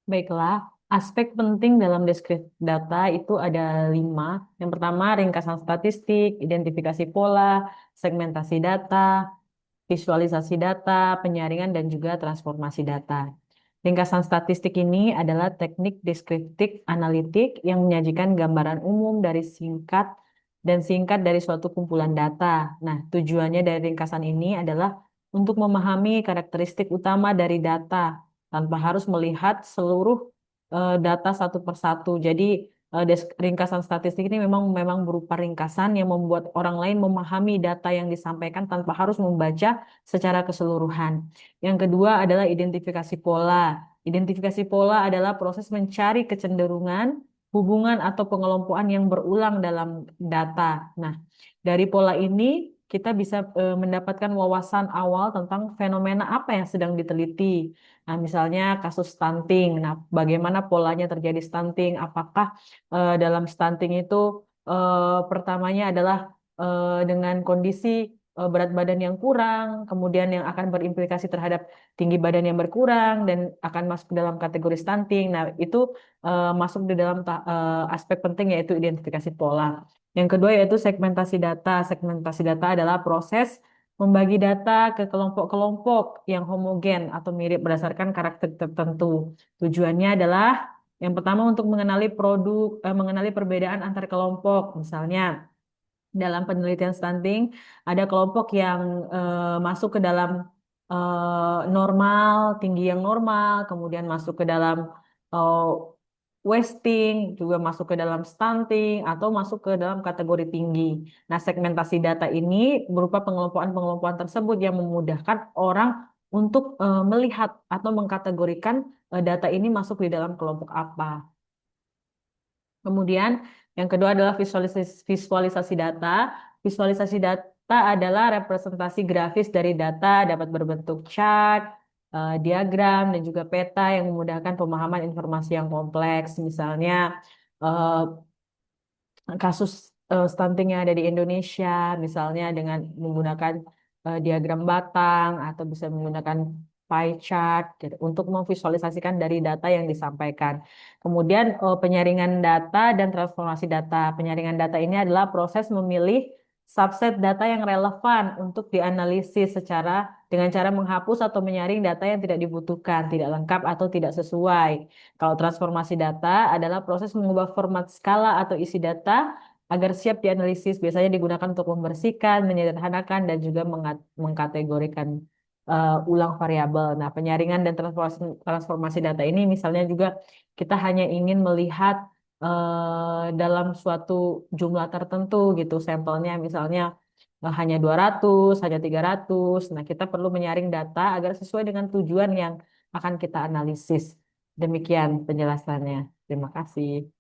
Baiklah, aspek penting dalam deskripsi data itu ada 5. Yang pertama, ringkasan statistik, identifikasi pola, segmentasi data, visualisasi data, penyaringan, dan juga transformasi data. Ringkasan statistik ini adalah teknik deskriptif analitik yang menyajikan gambaran umum dari singkat dari suatu kumpulan data. Nah, tujuannya dari ringkasan ini adalah untuk memahami karakteristik utama dari data tanpa harus melihat seluruh data satu persatu. Jadi, ringkasan statistik ini memang berupa ringkasan yang membuat orang lain memahami data yang disampaikan tanpa harus membaca secara keseluruhan. Yang kedua adalah identifikasi pola. Identifikasi pola adalah proses mencari kecenderungan, hubungan atau pengelompokan yang berulang dalam data. Nah, dari pola ini kita bisa mendapatkan wawasan awal tentang fenomena apa yang sedang diteliti. Nah, misalnya kasus stunting. Nah, bagaimana polanya terjadi stunting? Apakah dalam stunting itu pertamanya adalah dengan kondisi berat badan yang kurang, kemudian yang akan berimplikasi terhadap tinggi badan yang berkurang dan akan masuk ke dalam kategori stunting. Nah, itu masuk di dalam aspek penting yaitu identifikasi pola. Yang kedua yaitu segmentasi data. Segmentasi data adalah proses membagi data ke kelompok-kelompok yang homogen atau mirip berdasarkan karakter tertentu. Tujuannya adalah yang pertama untuk mengenali perbedaan antar kelompok. Misalnya, dalam penelitian stunting ada kelompok yang masuk ke dalam normal, tinggi yang normal, kemudian masuk ke dalam eh, wasting, juga masuk ke dalam stunting, atau masuk ke dalam kategori tinggi. Nah, segmentasi data ini berupa pengelompokan-pengelompokan tersebut yang memudahkan orang untuk melihat atau mengkategorikan data ini masuk di dalam kelompok apa. Kemudian yang kedua adalah visualisasi data. Visualisasi data adalah representasi grafis dari data dapat berbentuk chart, diagram, dan juga peta yang memudahkan pemahaman informasi yang kompleks. Misalnya eh, kasus stunting yang ada di Indonesia, misalnya dengan menggunakan diagram batang atau bisa menggunakan pie chart gitu, untuk memvisualisasikan dari data yang disampaikan. Kemudian penyaringan data dan transformasi data. Penyaringan data ini adalah proses memilih subset data yang relevan untuk dianalisis dengan cara menghapus atau menyaring data yang tidak dibutuhkan, tidak lengkap atau tidak sesuai. Kalau transformasi data adalah proses mengubah format skala atau isi data agar siap dianalisis, biasanya digunakan untuk membersihkan, menyederhanakan, dan juga mengkategorikan ulang variabel. Nah, penyaringan dan transformasi data ini misalnya juga kita hanya ingin melihat dalam suatu jumlah tertentu gitu, sampelnya misalnya hanya 200, hanya 300. Nah, kita perlu menyaring data agar sesuai dengan tujuan yang akan kita analisis. Demikian penjelasannya. Terima kasih.